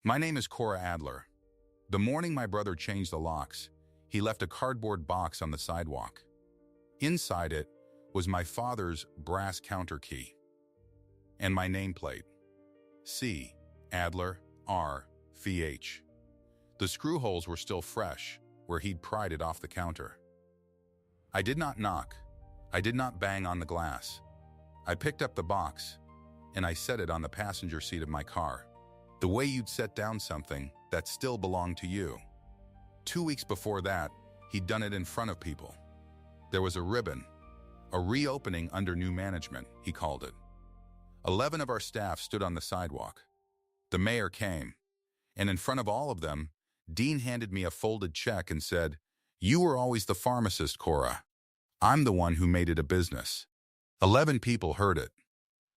My name is Cora Adler. The morning my brother changed the locks, he left a cardboard box on the sidewalk. Inside it was my father's brass counter key and my nameplate. C. Adler, R.Ph. The screw holes were still fresh, where he'd pried it off the counter. I did not knock. I did not bang on the glass. I picked up the box, and I set it on the passenger seat of my car, the way you'd set down something that still belonged to you. 2 weeks before that, he'd done it in front of people. There was a ribbon, a reopening under new management, he called it. 11 of our staff stood on the sidewalk. The mayor came, and in front of all of them, Dean handed me a folded check and said, "You were always the pharmacist, Cora. I'm the one who made it a business." 11 people heard it.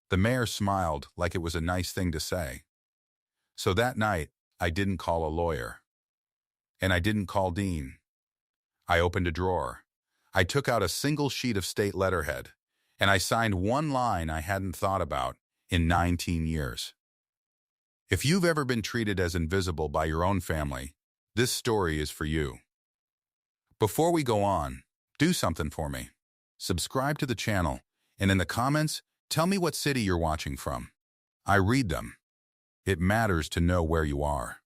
The mayor smiled like it was a nice thing to say. So that night, I didn't call a lawyer. And I didn't call Dean. I opened a drawer. I took out a single sheet of state letterhead, and I signed one line I hadn't thought about in 19 years. If you've ever been treated as invisible by your own family, this story is for you. Before we go on, do something for me. Subscribe to the channel, and in the comments, tell me what city you're watching from. I read them. It matters to know where you are.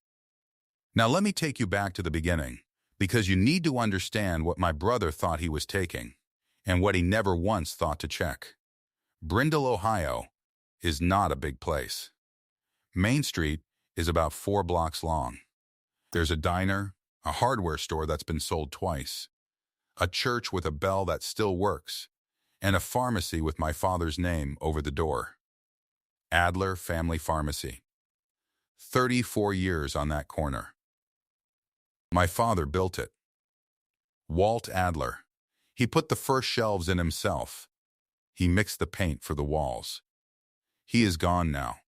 Now let me take you back to the beginning, because you need to understand what my brother thought he was taking, and what he never once thought to check. Brindle, Ohio, is not a big place. Main Street is about 4 blocks long. There's a diner, a hardware store that's been sold twice, a church with a bell that still works, and a pharmacy with my father's name over the door. Adler Family Pharmacy. 34 years on that corner. My father built it. Walt Adler. He put the first shelves in himself. He mixed the paint for the walls. He is gone now,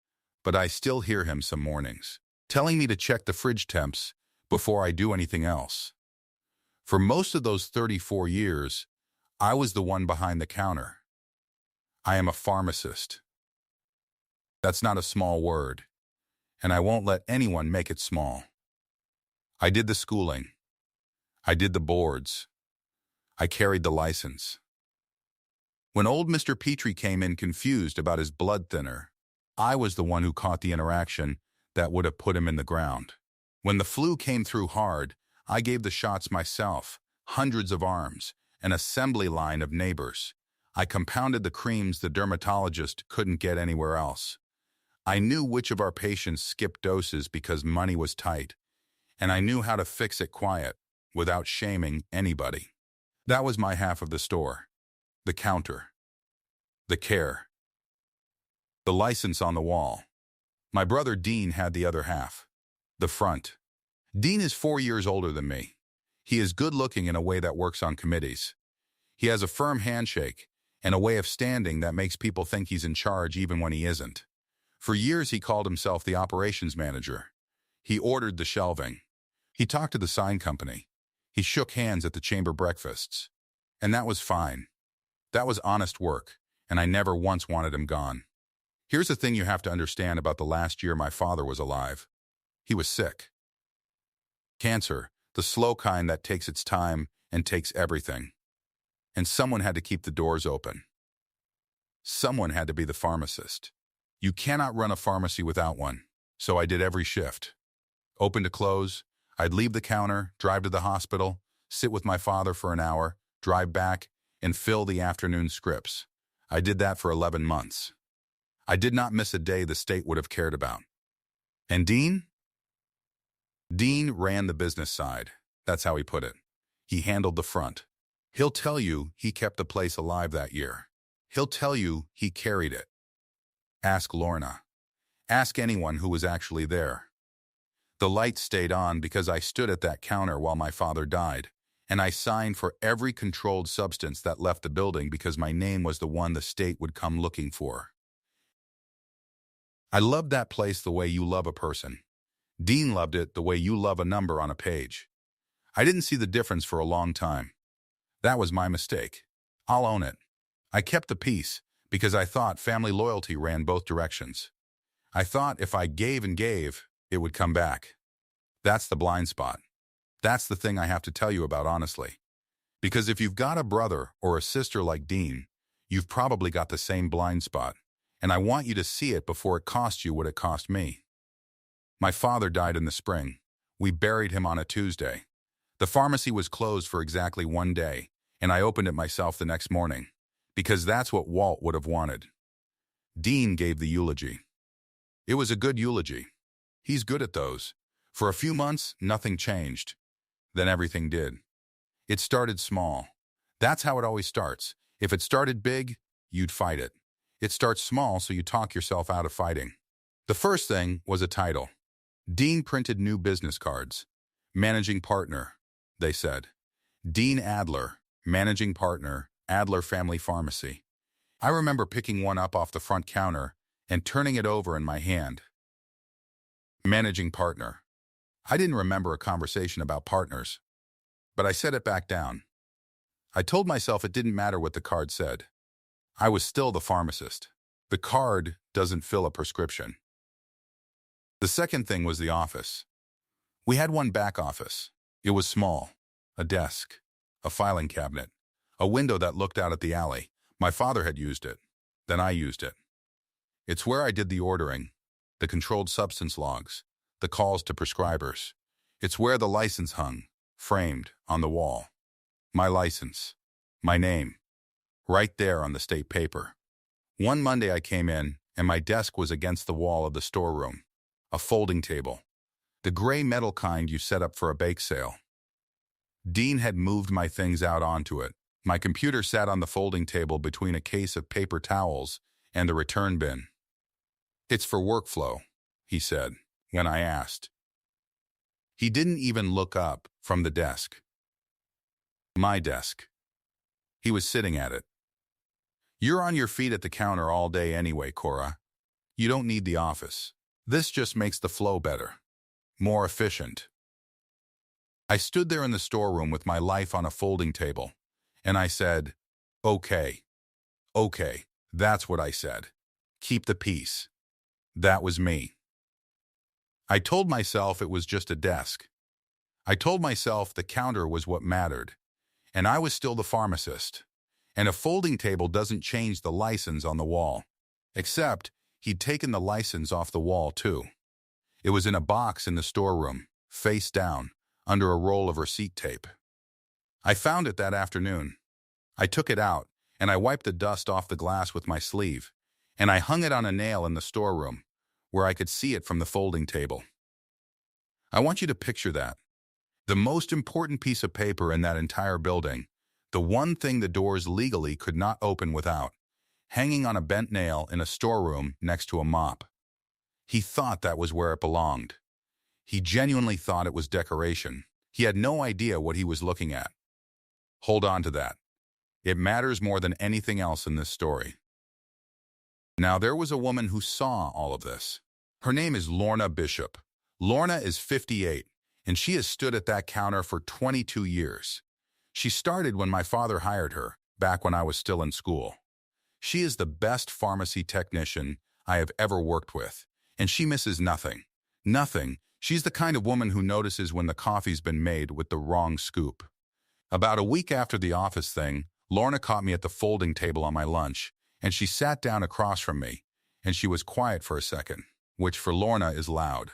but I still hear him some mornings, telling me to check the fridge temps before I do anything else. For most of those 34 years, I was the one behind the counter. I am a pharmacist. That's not a small word, and I won't let anyone make it small. I did the schooling. I did the boards. I carried the license. When old Mr. Petrie came in confused about his blood thinner, I was the one who caught the interaction that would have put him in the ground. When the flu came through hard, I gave the shots myself, hundreds of arms, an assembly line of neighbors. I compounded the creams the dermatologist couldn't get anywhere else. I knew which of our patients skipped doses because money was tight, and I knew how to fix it quiet, without shaming anybody. That was my half of the store. The counter. The care. The license on the wall. My brother Dean had the other half. The front. Dean is 4 years older than me. He is good-looking in a way that works on committees. He has a firm handshake and a way of standing that makes people think he's in charge even when he isn't. For years, he called himself the operations manager. He ordered the shelving. He talked to the sign company. He shook hands at the chamber breakfasts. And that was fine. That was honest work, and I never once wanted him gone. Here's the thing you have to understand about the last year my father was alive. He was sick. Cancer, the slow kind that takes its time and takes everything. And someone had to keep the doors open. Someone had to be the pharmacist. You cannot run a pharmacy without one, so I did every shift. Open to close, I'd leave the counter, drive to the hospital, sit with my father for an hour, drive back, and fill the afternoon scripts. I did that for 11 months. I did not miss a day the state would have cared about. And Dean? Dean ran the business side. That's how he put it. He handled the front. He'll tell you he kept the place alive that year. He'll tell you he carried it. Ask Lorna. Ask anyone who was actually there. The lights stayed on because I stood at that counter while my father died, and I signed for every controlled substance that left the building because my name was the one the state would come looking for. I loved that place the way you love a person. Dean loved it the way you love a number on a page. I didn't see the difference for a long time. That was my mistake. I'll own it. I kept the peace because I thought family loyalty ran both directions. I thought if I gave and gave, it would come back. That's the blind spot. That's the thing I have to tell you about honestly. Because if you've got a brother or a sister like Dean, you've probably got the same blind spot, and I want you to see it before it costs you what it cost me. My father died in the spring. We buried him on a Tuesday. The pharmacy was closed for exactly 1 day, and I opened it myself the next morning, because that's what Walt would have wanted. Dean gave the eulogy. It was a good eulogy. He's good at those. For a few months, nothing changed. Then everything did. It started small. That's how it always starts. If it started big, you'd fight it. It starts small, so you talk yourself out of fighting. The first thing was a title. Dean printed new business cards. Managing partner, they said. Dean Adler, managing partner, Adler Family Pharmacy. I remember picking one up off the front counter and turning it over in my hand. Managing partner. I didn't remember a conversation about partners, but I set it back down. I told myself it didn't matter what the card said. I was still the pharmacist. The card doesn't fill a prescription. The second thing was the office. We had one back office. It was small. A desk, a filing cabinet, a window that looked out at the alley. My father had used it. Then I used it. It's where I did the ordering, the controlled substance logs, the calls to prescribers. It's where the license hung, framed on the wall. My license, my name, right there on the state paper. One Monday I came in, and my desk was against the wall of the storeroom. A folding table, the gray metal kind you set up for a bake sale. Dean had moved my things out onto it. My computer sat on the folding table between a case of paper towels and the return bin. It's for workflow, he said, when I asked. He didn't even look up from the desk. My desk. He was sitting at it. You're on your feet at the counter all day anyway, Cora. You don't need the office. This just makes the flow better, more efficient. I stood there in the storeroom with my life on a folding table, and I said, okay, that's what I said. Keep the peace. That was me. I told myself it was just a desk. I told myself the counter was what mattered, and I was still the pharmacist. And a folding table doesn't change the license on the wall, except he'd taken the license off the wall too. It was in a box in the storeroom, face down, under a roll of receipt tape. I found it that afternoon. I took it out, and I wiped the dust off the glass with my sleeve, and I hung it on a nail in the storeroom, where I could see it from the folding table. I want you to picture that. The most important piece of paper in that entire building, the one thing the doors legally could not open without, hanging on a bent nail in a storeroom next to a mop. He thought that was where it belonged. He genuinely thought it was decoration. He had no idea what he was looking at. Hold on to that. It matters more than anything else in this story. Now, there was a woman who saw all of this. Her name is Lorna Bishop. Lorna is 58, and she has stood at that counter for 22 years. She started when my father hired her, back when I was still in school. She is the best pharmacy technician I have ever worked with, and she misses nothing. Nothing. She's the kind of woman who notices when the coffee's been made with the wrong scoop. About a week after the office thing, Lorna caught me at the folding table on my lunch, and she sat down across from me, and she was quiet for a second, which for Lorna is loud.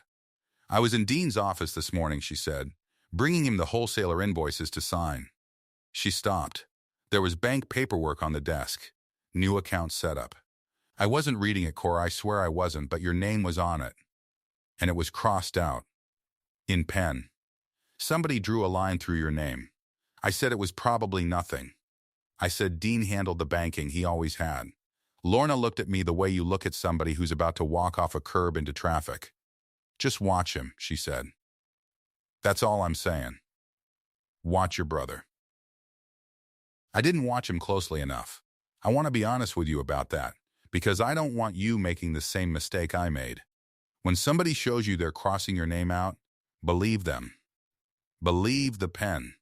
I was in Dean's office this morning, she said, bringing him the wholesaler invoices to sign. She stopped. There was bank paperwork on the desk. New account setup. I wasn't reading it, Cora, I swear I wasn't, but your name was on it. And it was crossed out. In pen. Somebody drew a line through your name. I said it was probably nothing. I said Dean handled the banking he always had. Lorna looked at me the way you look at somebody who's about to walk off a curb into traffic. Just watch him, she said. That's all I'm saying. Watch your brother. I didn't watch him closely enough. I want to be honest with you about that, because I don't want you making the same mistake I made. When somebody shows you they're crossing your name out, believe them. Believe the pen.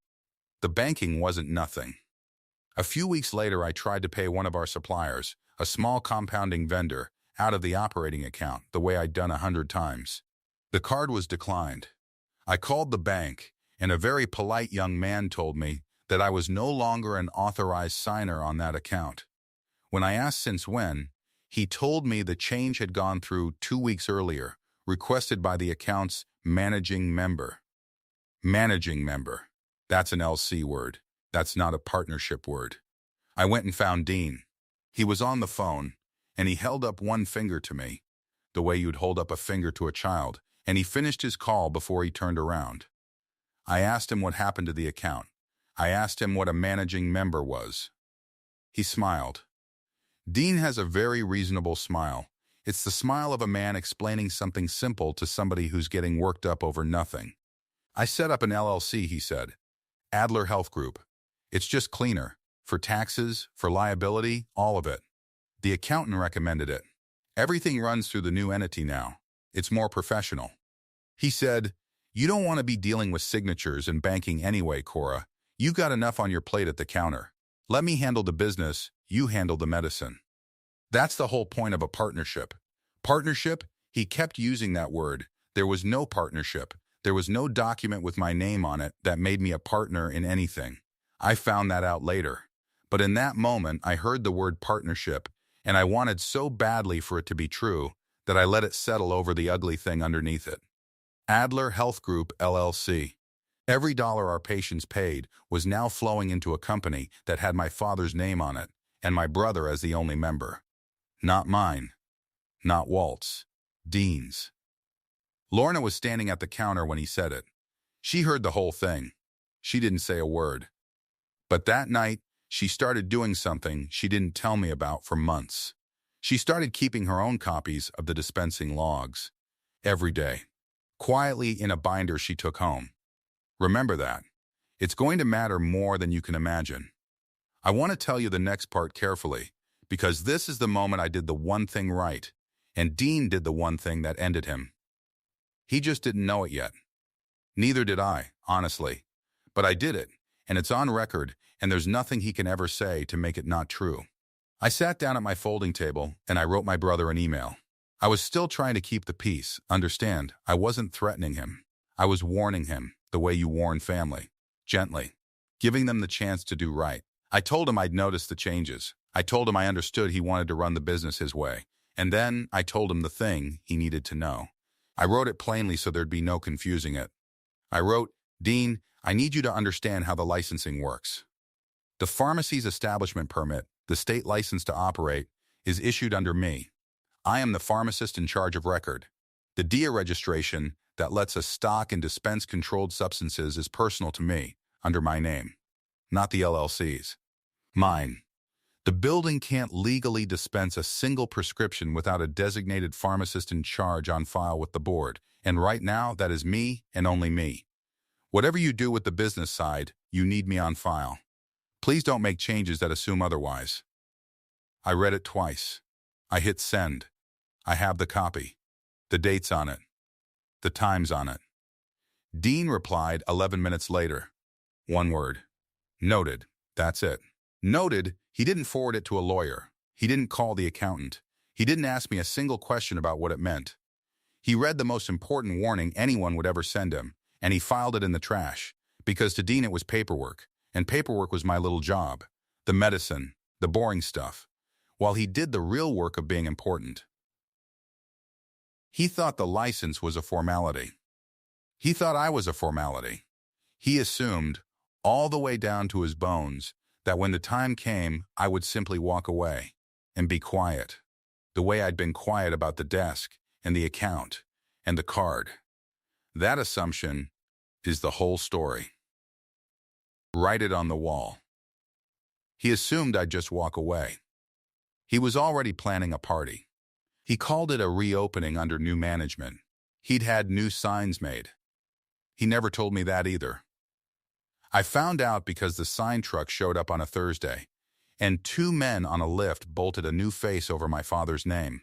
The banking wasn't nothing. A few weeks later, I tried to pay one of our suppliers, a small compounding vendor, out of the operating account the way I'd done 100 times. The card was declined. I called the bank, and a very polite young man told me that I was no longer an authorized signer on that account. When I asked since when, he told me the change had gone through 2 weeks earlier, requested by the account's managing member. Managing member. That's an LC word. That's not a partnership word. I went and found Dean. He was on the phone, and he held up one finger to me, the way you'd hold up a finger to a child, and he finished his call before he turned around. I asked him what happened to the account. I asked him what a managing member was. He smiled. Dean has a very reasonable smile. It's the smile of a man explaining something simple to somebody who's getting worked up over nothing. I set up an LLC, he said. Adler Health Group. It's just cleaner. For taxes, for liability, all of it. The accountant recommended it. Everything runs through the new entity now. It's more professional. He said, "You don't want to be dealing with signatures and banking anyway, Cora. You've got enough on your plate at the counter. Let me handle the business, you handle the medicine." That's the whole point of a partnership. Partnership? He kept using that word. There was no partnership. There was no document with my name on it that made me a partner in anything. I found that out later. But in that moment, I heard the word partnership, and I wanted so badly for it to be true that I let it settle over the ugly thing underneath it. Adler Health Group, LLC. Every dollar our patients paid was now flowing into a company that had my father's name on it, and my brother as the only member. Not mine. Not Walt's. Dean's. Lorna was standing at the counter when he said it. She heard the whole thing. She didn't say a word. But that night, she started doing something she didn't tell me about for months. She started keeping her own copies of the dispensing logs. Every day. Quietly in a binder she took home. Remember that. It's going to matter more than you can imagine. I want to tell you the next part carefully, because this is the moment I did the one thing right, and Dean did the one thing that ended him. He just didn't know it yet. Neither did I, honestly. But I did it, and it's on record, and there's nothing he can ever say to make it not true. I sat down at my folding table, and I wrote my brother an email. I was still trying to keep the peace. Understand, I wasn't threatening him. I was warning him, the way you warn family. Gently. Giving them the chance to do right. I told him I'd noticed the changes. I told him I understood he wanted to run the business his way. And then I told him the thing he needed to know. I wrote it plainly so there'd be no confusing it. I wrote, "Dean, I need you to understand how the licensing works. The pharmacy's establishment permit, the state license to operate, is issued under me. I am the pharmacist in charge of record. The DIA registration that lets us stock and dispense controlled substances is personal to me, under my name, not the LLC's. Mine. The building can't legally dispense a single prescription without a designated pharmacist in charge on file with the board, and right now that is me and only me. Whatever you do with the business side, you need me on file. Please don't make changes that assume otherwise." I read it twice. I hit send. I have the copy. The dates on it. The times on it. Dean replied 11 minutes later. One word. Noted. That's it. Noted. He didn't forward it to a lawyer. He didn't call the accountant. He didn't ask me a single question about what it meant. He read the most important warning anyone would ever send him, and he filed it in the trash, because to Dean it was paperwork, and paperwork was my little job, the medicine, the boring stuff, while he did the real work of being important. He thought the license was a formality. He thought I was a formality. He assumed, all the way down to his bones, that when the time came, I would simply walk away and be quiet, the way I'd been quiet about the desk and the account and the card. That assumption is the whole story. Write it on the wall. He assumed I'd just walk away. He was already planning a party. He called it a reopening under new management. He'd had new signs made. He never told me that either. I found out because the sign truck showed up on a Thursday, and 2 men on a lift bolted a new face over my father's name.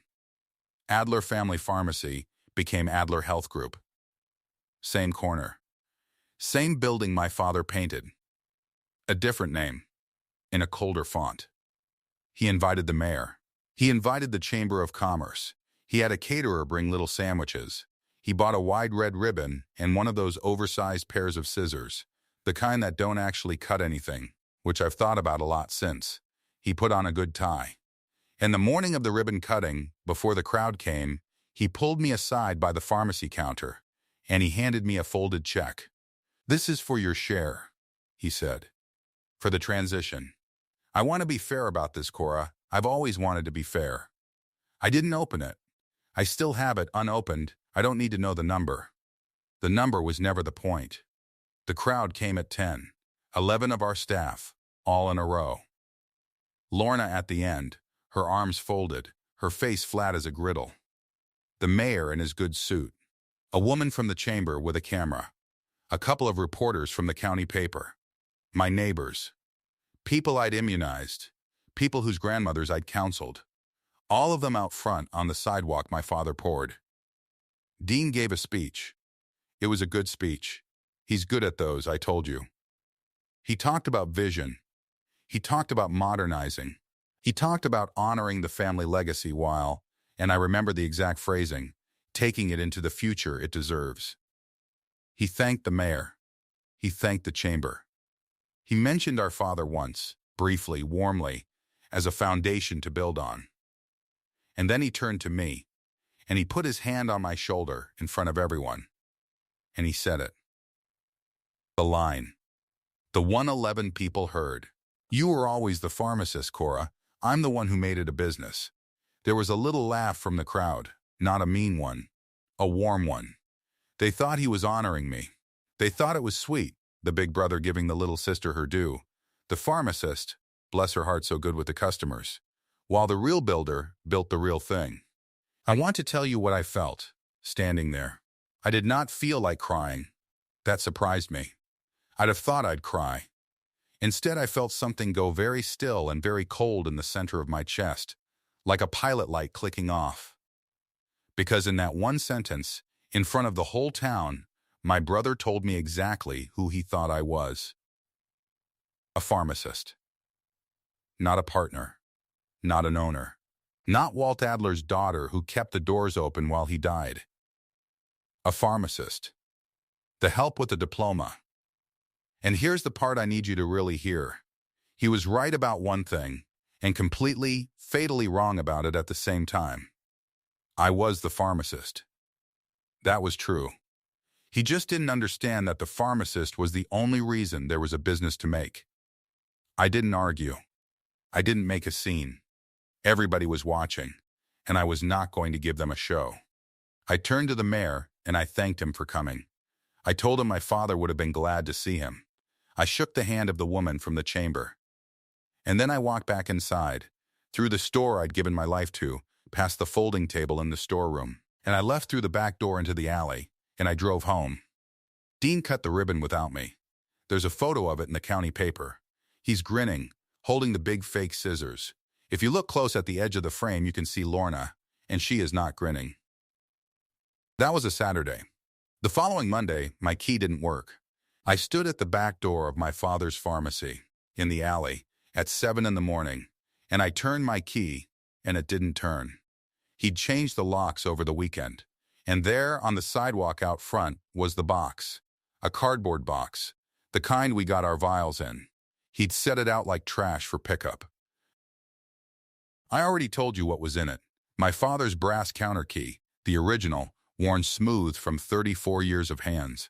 Adler Family Pharmacy became Adler Health Group. Same corner. Same building my father painted. A different name, in a colder font. He invited the mayor. He invited the Chamber of Commerce. He had a caterer bring little sandwiches. He bought a wide red ribbon and one of those oversized pairs of scissors, the kind that don't actually cut anything, which I've thought about a lot since. He put on a good tie. And the morning of the ribbon cutting, before the crowd came, he pulled me aside by the pharmacy counter, and he handed me a folded check. "This is for your share," he said, "for the transition. I want to be fair about this, Cora. I've always wanted to be fair." I didn't open it. I still have it unopened. I don't need to know the number. The number was never the point. The crowd came at 10, 11 of our staff, all in a row. Lorna at the end, her arms folded, her face flat as a griddle. The mayor in his good suit. A woman from the chamber with a camera. A couple of reporters from the county paper. My neighbors. People I'd immunized. People whose grandmothers I'd counseled. All of them out front on the sidewalk my father poured. Dean gave a speech. It was a good speech. He's good at those, I told you. He talked about vision. He talked about modernizing. He talked about honoring the family legacy while, and I remember the exact phrasing, taking it into the future it deserves. He thanked the mayor. He thanked the chamber. He mentioned our father once, briefly, warmly, as a foundation to build on. And then he turned to me, and he put his hand on my shoulder in front of everyone. And he said it. The line. The 111 people heard. "You were always the pharmacist, Cora. I'm the one who made it a business." There was a little laugh from the crowd, not a mean one, a warm one. They thought he was honoring me. They thought it was sweet, the big brother giving the little sister her due. The pharmacist, bless her heart so good with the customers, while the real builder built the real thing. I want to tell you what I felt, standing there. I did not feel like crying. That surprised me. I'd have thought I'd cry. Instead, I felt something go very still and very cold in the center of my chest, like a pilot light clicking off. Because in that one sentence, in front of the whole town, my brother told me exactly who he thought I was. A pharmacist. Not a partner. Not an owner. Not Walt Adler's daughter who kept the doors open while he died. A pharmacist. The help with the diploma. And here's the part I need you to really hear. He was right about one thing, and completely, fatally wrong about it at the same time. I was the pharmacist. That was true. He just didn't understand that the pharmacist was the only reason there was a business to make. I didn't argue. I didn't make a scene. Everybody was watching, and I was not going to give them a show. I turned to the mayor, and I thanked him for coming. I told him my father would have been glad to see him. I shook the hand of the woman from the chamber. And then I walked back inside, through the store I'd given my life to, past the folding table in the storeroom, and I left through the back door into the alley, and I drove home. Dean cut the ribbon without me. There's a photo of it in the county paper. He's grinning, holding the big fake scissors. If you look close at the edge of the frame, you can see Lorna, and she is not grinning. That was a Saturday. The following Monday, my key didn't work. I stood at the back door of my father's pharmacy, in the alley, at 7 in the morning, and I turned my key, and it didn't turn. He'd changed the locks over the weekend, and there on the sidewalk out front was the box, a cardboard box, the kind we got our vials in. He'd set it out like trash for pickup. I already told you what was in it. My father's brass counter key, the original, worn smooth from 34 years of hands.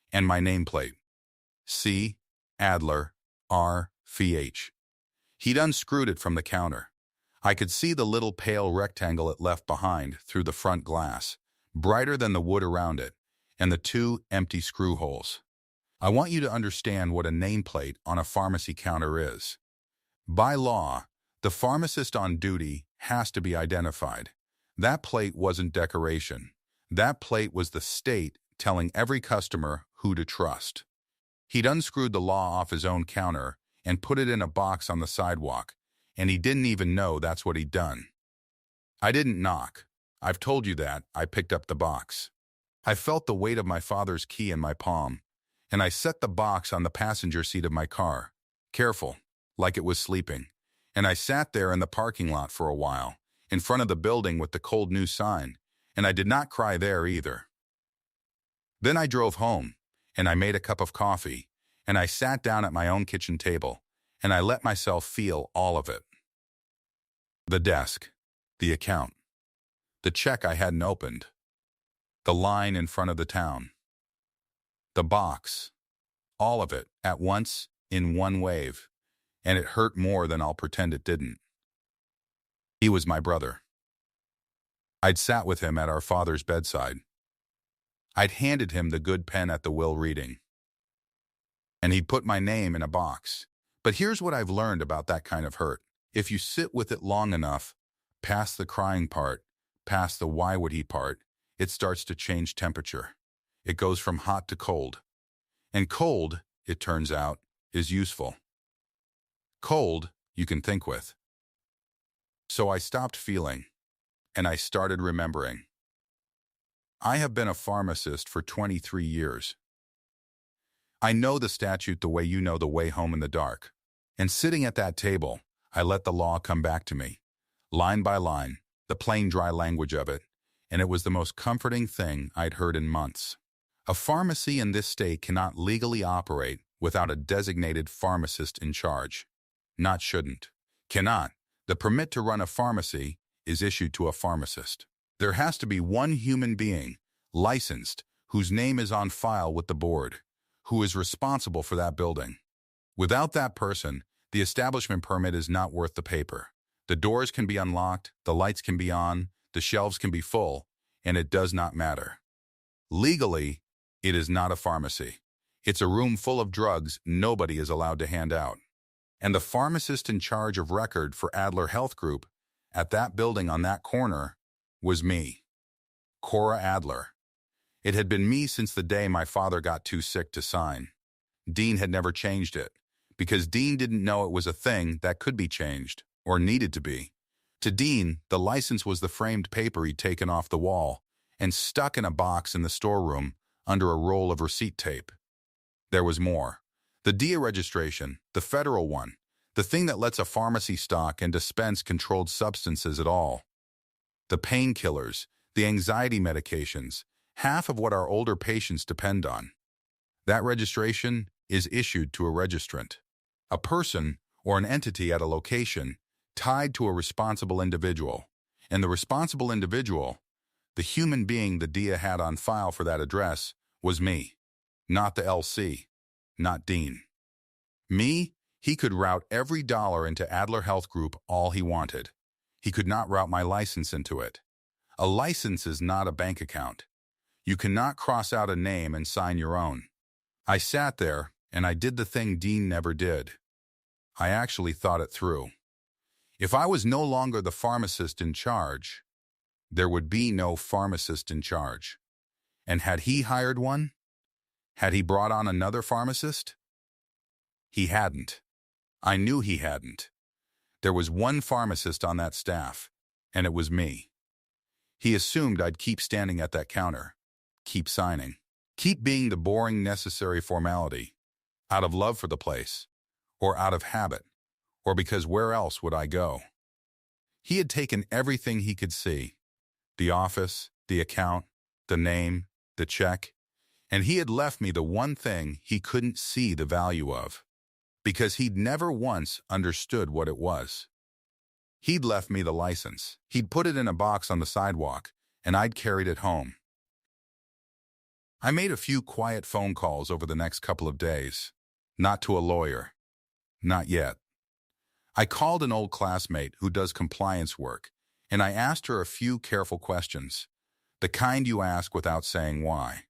And my nameplate. C. Adler, R.Ph. He'd unscrewed it from the counter. I could see the little pale rectangle it left behind through the front glass, brighter than the wood around it, and the 2 empty screw holes. I want you to understand what a nameplate on a pharmacy counter is. By law, the pharmacist on duty has to be identified. That plate wasn't decoration. That plate was the state telling every customer who to trust. He'd unscrewed the law off his own counter and put it in a box on the sidewalk, and he didn't even know that's what he'd done. I didn't knock. I've told you that. I picked up the box. I felt the weight of my father's key in my palm, and I set the box on the passenger seat of my car, careful, like it was sleeping, and I sat there in the parking lot for a while, in front of the building with the cold new sign, and I did not cry there either. Then I drove home, and I made a cup of coffee, and I sat down at my own kitchen table, and I let myself feel all of it. The desk, the account, the check I hadn't opened, the line in front of the town, the box, all of it at once in one wave, and it hurt more than I'll pretend it didn't. He was my brother. I'd sat with him at our father's bedside. I'd handed him the good pen at the will reading. And he'd put my name in a box. But here's what I've learned about that kind of hurt. If you sit with it long enough, past the crying part, past the why would he part, it starts to change temperature. It goes from hot to cold. And cold, it turns out, is useful. Cold, you can think with. So I stopped feeling, and I started remembering. I have been a pharmacist for 23 years. I know the statute the way you know the way home in the dark. And sitting at that table, I let the law come back to me, line by line, the plain dry language of it, and it was the most comforting thing I'd heard in months. A pharmacy in this state cannot legally operate without a designated pharmacist in charge. Not shouldn't. Cannot. The permit to run a pharmacy is issued to a pharmacist. There has to be one human being, licensed, whose name is on file with the board, who is responsible for that building. Without that person, the establishment permit is not worth the paper. The doors can be unlocked, the lights can be on, the shelves can be full, and it does not matter. Legally, it is not a pharmacy. It's a room full of drugs nobody is allowed to hand out. And the pharmacist in charge of record for Adler Health Group at that building on that corner was me, Cora Adler. It had been me since the day my father got too sick to sign. Dean had never changed it, because Dean didn't know it was a thing that could be changed, or needed to be. To Dean, the license was the framed paper he'd taken off the wall and stuck in a box in the storeroom under a roll of receipt tape. There was more. The DIA registration, the federal one, the thing that lets a pharmacy stock and dispense controlled substances at all. The painkillers, the anxiety medications, half of what our older patients depend on. That registration is issued to a registrant, a person or an entity at a location tied to a responsible individual. And the responsible individual, the human being the DIA had on file for that address, was me, not the LC, not Dean. Me, he could route every dollar into Adler Health Group all he wanted. He could not route my license into it. A license is not a bank account. You cannot cross out a name and sign your own. I sat there, and I did the thing Dean never did. I actually thought it through. If I was no longer the pharmacist in charge, there would be no pharmacist in charge. And had he hired one? Had he brought on another pharmacist? He hadn't. I knew he hadn't. There was one pharmacist on that staff, and it was me. He assumed I'd keep standing at that counter, keep signing, keep being the boring necessary formality, out of love for the place, or out of habit, or because where else would I go? He had taken everything he could see, the office, the account, the name, the check, and he had left me the one thing he couldn't see the value of, because he'd never once understood what it was. He'd left me the license. He'd put it in a box on the sidewalk, and I'd carried it home. I made a few quiet phone calls over the next couple of days. Not to a lawyer. Not yet. I called an old classmate who does compliance work, and I asked her a few careful questions, the kind you ask without saying why.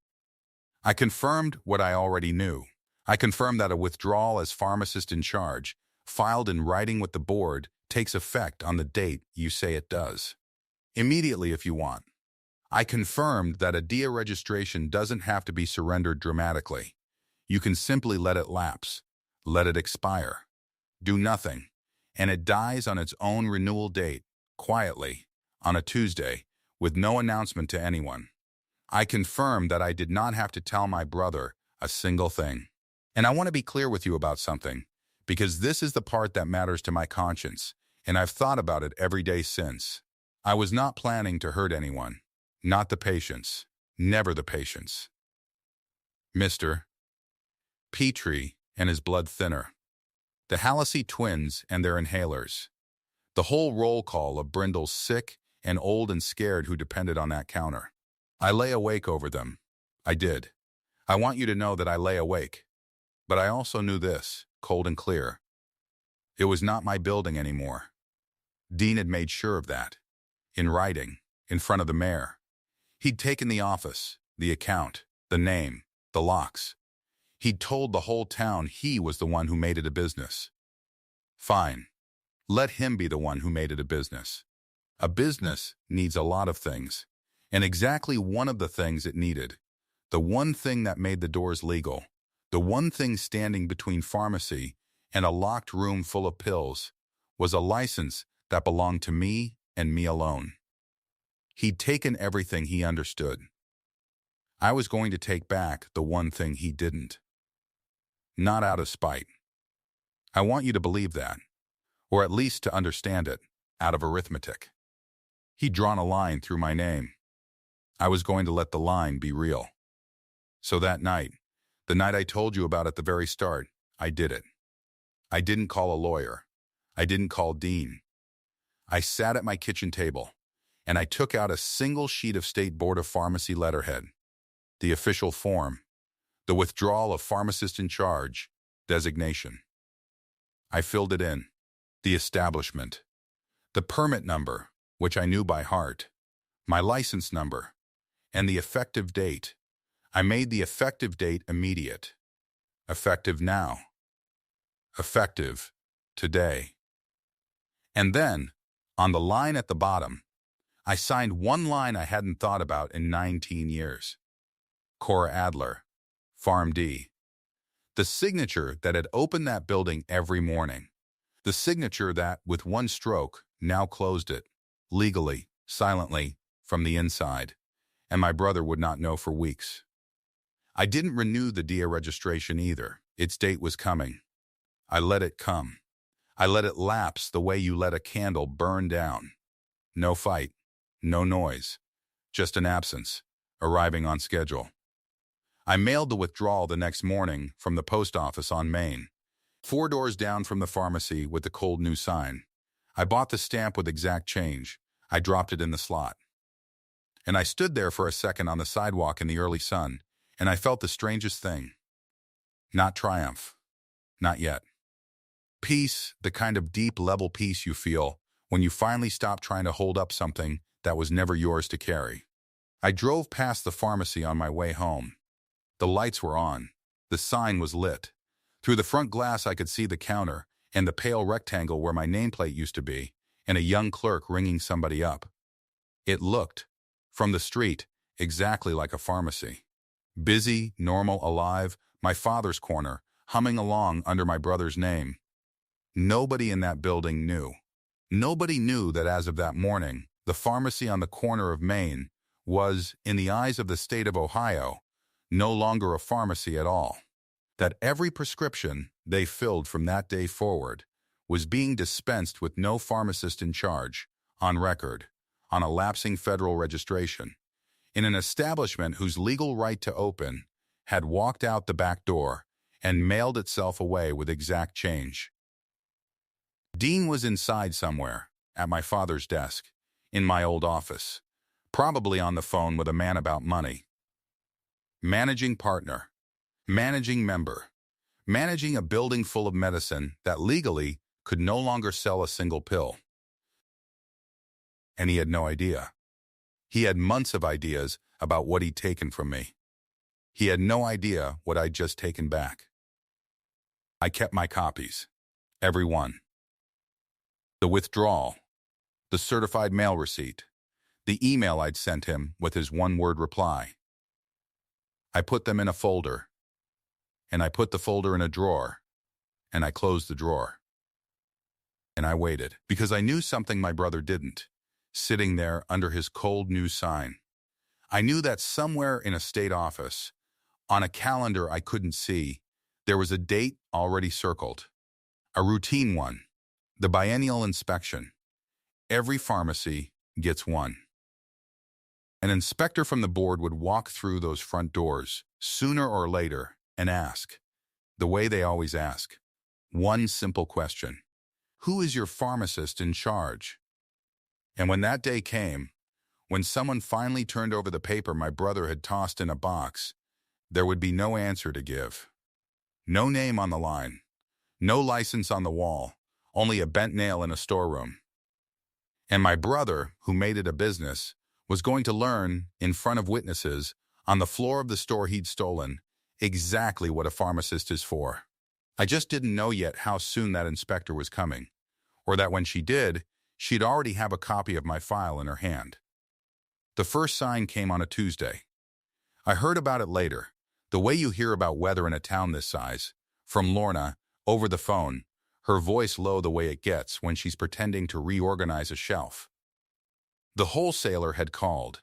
I confirmed what I already knew. I confirmed that a withdrawal as pharmacist in charge, filed in writing with the board, takes effect on the date you say it does. Immediately if you want. I confirmed that a DIA registration doesn't have to be surrendered dramatically. You can simply let it lapse, let it expire, do nothing, and it dies on its own renewal date, quietly, on a Tuesday, with no announcement to anyone. I confirmed that I did not have to tell my brother a single thing. And I want to be clear with you about something, because this is the part that matters to my conscience, and I've thought about it every day since. I was not planning to hurt anyone. Not the patients. Never the patients. Mr. Petrie and his blood thinner, the Halsey twins and their inhalers, the whole roll call of Brindles sick and old and scared who depended on that counter. I lay awake over them. I did. I want you to know that I lay awake. But I also knew this, cold and clear. It was not my building anymore. Dean had made sure of that. In writing, in front of the mayor. He'd taken the office, the account, the name, the locks. He'd told the whole town he was the one who made it a business. Fine. Let him be the one who made it a business. A business needs a lot of things, and exactly one of the things it needed, the one thing that made the doors legal, the one thing standing between pharmacy and a locked room full of pills, was a license that belonged to me and me alone. He'd taken everything he understood. I was going to take back the one thing he didn't. Not out of spite. I want you to believe that, or at least to understand it, out of arithmetic. He'd drawn a line through my name. I was going to let the line be real. So that night, the night I told you about at the very start, I did it. I didn't call a lawyer. I didn't call Dean. I sat at my kitchen table, and I took out a single sheet of State Board of Pharmacy letterhead, the official form, the withdrawal of pharmacist in charge, designation. I filled it in, the establishment, the permit number, which I knew by heart, my license number, and the effective date. I made the effective date immediate. Effective now. Effective today. And then, on the line at the bottom, I signed one line I hadn't thought about in 19 years. Cora Adler, PharmD. The signature that had opened that building every morning. The signature that, with one stroke, now closed it, legally, silently, from the inside, and my brother would not know for weeks. I didn't renew the DIA registration either. Its date was coming. I let it come. I let it lapse the way you let a candle burn down. No fight, no noise, just an absence, arriving on schedule. I mailed the withdrawal the next morning from the post office on Main, 4 doors down from the pharmacy with the cold new sign. I bought the stamp with exact change. I dropped it in the slot. And I stood there for a second on the sidewalk in the early sun, and I felt the strangest thing. Not triumph. Not yet. Peace, the kind of deep level peace you feel when you finally stop trying to hold up something that was never yours to carry. I drove past the pharmacy on my way home. The lights were on. The sign was lit. Through the front glass I could see the counter and the pale rectangle where my nameplate used to be, and a young clerk ringing somebody up. It looked, from the street, exactly like a pharmacy. Busy, normal, alive, my father's corner, humming along under my brother's name. Nobody in that building knew. Nobody knew that as of that morning, the pharmacy on the corner of Main was, in the eyes of the state of Ohio, no longer a pharmacy at all. That every prescription they filled from that day forward was being dispensed with no pharmacist in charge, on record, on a lapsing federal registration, in an establishment whose legal right to open had walked out the back door and mailed itself away with exact change. Dean was inside somewhere, at my father's desk, in my old office, probably on the phone with a man about money. Managing partner, managing member, managing a building full of medicine that legally could no longer sell a single pill. And he had no idea. He had months of ideas about what he'd taken from me. He had no idea what I'd just taken back. I kept my copies, every one. The withdrawal, the certified mail receipt, the email I'd sent him with his one-word reply. I put them in a folder, and I put the folder in a drawer, and I closed the drawer. And I waited, because I knew something my brother didn't, sitting there under his cold new sign. I knew that somewhere in a state office, on a calendar I couldn't see, there was a date already circled, a routine one, the biennial inspection. Every pharmacy gets one. An inspector from the board would walk through those front doors, sooner or later, and ask, the way they always ask, one simple question. Who is your pharmacist in charge? And when that day came, when someone finally turned over the paper my brother had tossed in a box, there would be no answer to give. No name on the line, no license on the wall, only a bent nail in a storeroom. And my brother, who made it a business, was going to learn, in front of witnesses, on the floor of the store he'd stolen, exactly what a pharmacist is for. I just didn't know yet how soon that inspector was coming, or that when she did, she'd already have a copy of my file in her hand. The first sign came on a Tuesday. I heard about it later, the way you hear about weather in a town this size, from Lorna, over the phone, her voice low the way it gets when she's pretending to reorganize a shelf. The wholesaler had called.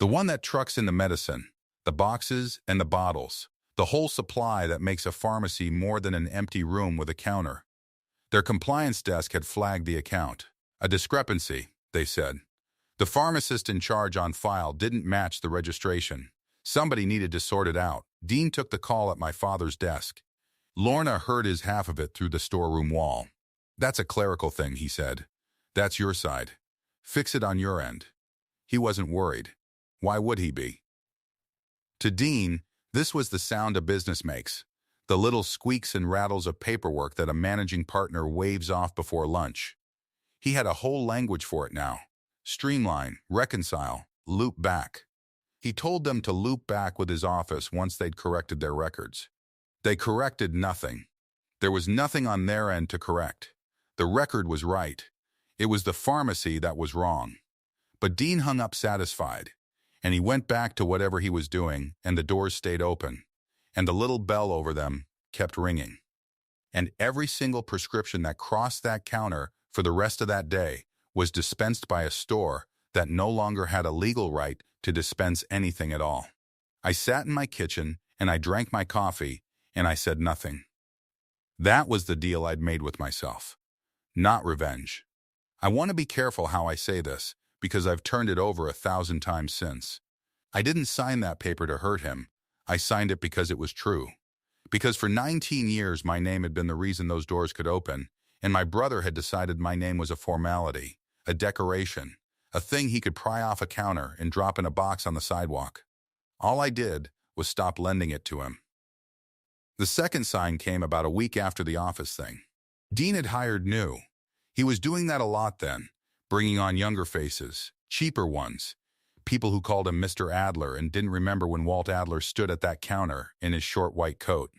The one that trucks in the medicine, the boxes and the bottles, the whole supply that makes a pharmacy more than an empty room with a counter. Their compliance desk had flagged the account. A discrepancy, they said. The pharmacist in charge on file didn't match the registration. Somebody needed to sort it out. Dean took the call at my father's desk. Lorna heard his half of it through the storeroom wall. That's a clerical thing, he said. That's your side. Fix it on your end. He wasn't worried. Why would he be? To Dean, this was the sound a business makes. The little squeaks and rattles of paperwork that a managing partner waves off before lunch. He had a whole language for it now. Streamline, reconcile, loop back. He told them to loop back with his office once they'd corrected their records. They corrected nothing. There was nothing on their end to correct. The record was right. It was the pharmacy that was wrong. But Dean hung up satisfied, and he went back to whatever he was doing, and the doors stayed open, and the little bell over them kept ringing. And every single prescription that crossed that counter for the rest of that day was dispensed by a store that no longer had a legal right to dispense anything at all. I sat in my kitchen, and I drank my coffee, and I said nothing. That was the deal I'd made with myself. Not revenge. I want to be careful how I say this, because I've turned it over 1,000 times since. I didn't sign that paper to hurt him. I signed it because it was true. Because for 19 years my name had been the reason those doors could open, and my brother had decided my name was a formality, a decoration, a thing he could pry off a counter and drop in a box on the sidewalk. All I did was stop lending it to him. The second sign came about a week after the office thing. Dean had hired new. He was doing that a lot then, bringing on younger faces, cheaper ones, people who called him Mr. Adler and didn't remember when Walt Adler stood at that counter in his short white coat.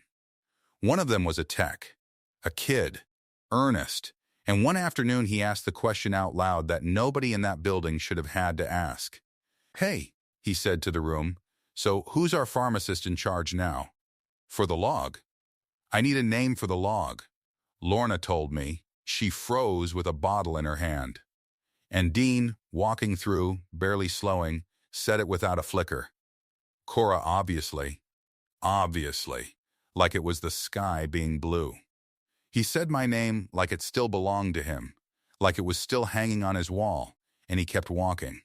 One of them was a tech, a kid, earnest, and one afternoon he asked the question out loud that nobody in that building should have had to ask. "Hey," he said to the room, "so who's our pharmacist in charge now?" "For the log." "I need a name for the log." Lorna told me. She froze with a bottle in her hand. And Dean, walking through, barely slowing, said it without a flicker. Cora, obviously, like it was the sky being blue. He said my name like it still belonged to him, like it was still hanging on his wall, and he kept walking.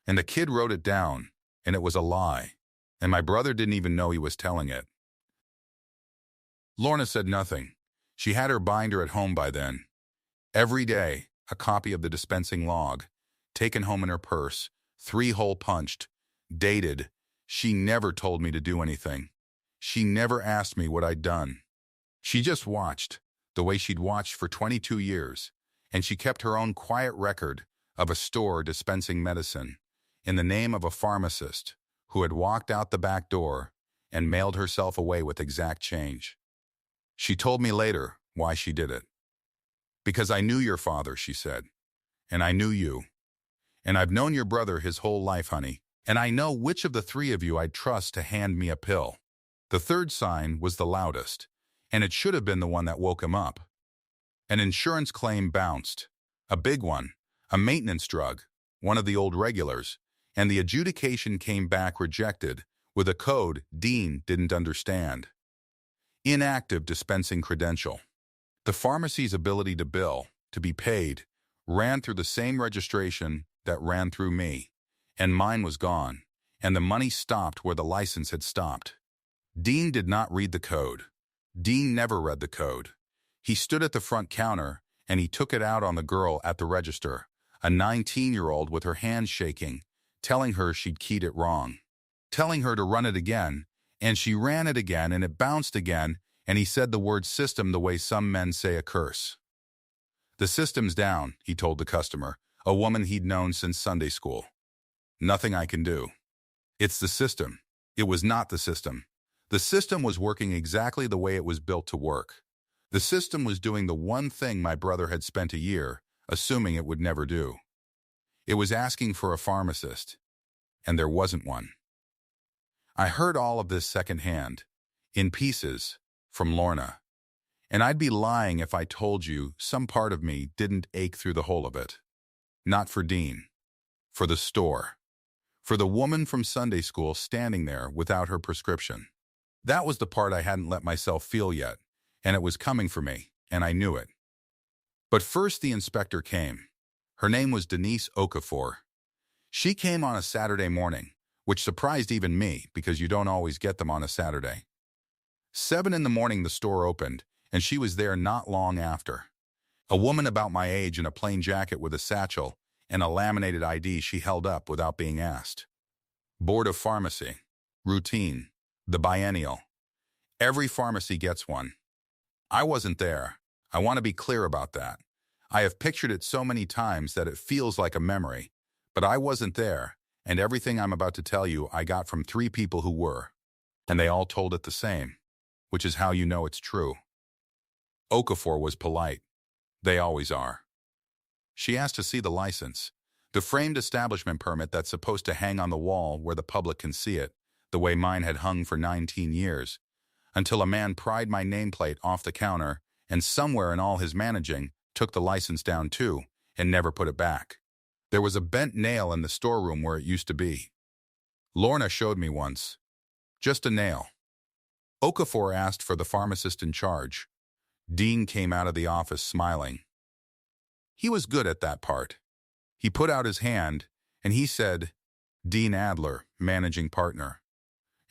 And the kid wrote it down, and it was a lie, and my brother didn't even know he was telling it. Lorna said nothing. She had her binder at home by then. Every day, a copy of the dispensing log, taken home in her purse, 3-hole punched, dated. She never told me to do anything. She never asked me what I'd done. She just watched, the way she'd watched for 22 years, and she kept her own quiet record of a store dispensing medicine in the name of a pharmacist who had walked out the back door and mailed herself away with exact change. She told me later why she did it. "Because I knew your father," she said, "and I knew you. And I've known your brother his whole life, honey, and I know which of the three of you I'd trust to hand me a pill." The third sign was the loudest, and it should have been the one that woke him up. An insurance claim bounced, a big one, a maintenance drug, one of the old regulars, and the adjudication came back rejected with a code Dean didn't understand. Inactive dispensing credential. The pharmacy's ability to bill, to be paid, ran through the same registration that ran through me, and mine was gone, and the money stopped where the license had stopped. Dean did not read the code. Dean never read the code. He stood at the front counter, and he took it out on the girl at the register, a 19-year-old with her hands shaking, telling her she'd keyed it wrong, telling her to run it again, and she ran it again, and it bounced again, and he said the word system the way some men say a curse. "The system's down," he told the customer, a woman he'd known since Sunday school. "Nothing I can do." "It's the system." It was not the system. The system was working exactly the way it was built to work. The system was doing the one thing my brother had spent a year assuming it would never do. It was asking for a pharmacist, and there wasn't one. I heard all of this secondhand, in pieces, from Lorna, and I'd be lying if I told you some part of me didn't ache through the whole of it. Not for Dean, for the store, for the woman from Sunday school standing there without her prescription. That was the part I hadn't let myself feel yet, and it was coming for me, and I knew it. But first the inspector came. Her name was Denise Okafor. She came on a Saturday morning, which surprised even me because you don't always get them on a Saturday. 7 in the morning the store opened, and she was there not long after. A woman about my age in a plain jacket with a satchel and a laminated ID she held up without being asked. Board of Pharmacy. Routine. The biennial. Every pharmacy gets one. I wasn't there. I want to be clear about that. I have pictured it so many times that it feels like a memory, but I wasn't there, and everything I'm about to tell you I got from 3 people who were, and they all told it the same, which is how you know it's true. Okafor was polite. They always are. She asked to see the license, the framed establishment permit that's supposed to hang on the wall where the public can see it, the way mine had hung for 19 years, until a man pried my nameplate off the counter and somewhere in all his managing took the license down too and never put it back. There was a bent nail in the storeroom where it used to be. Lorna showed me once. Just a nail. Okafor asked for the pharmacist in charge. Dean came out of the office smiling. He was good at that part. He put out his hand, and he said, "Dean Adler, managing partner."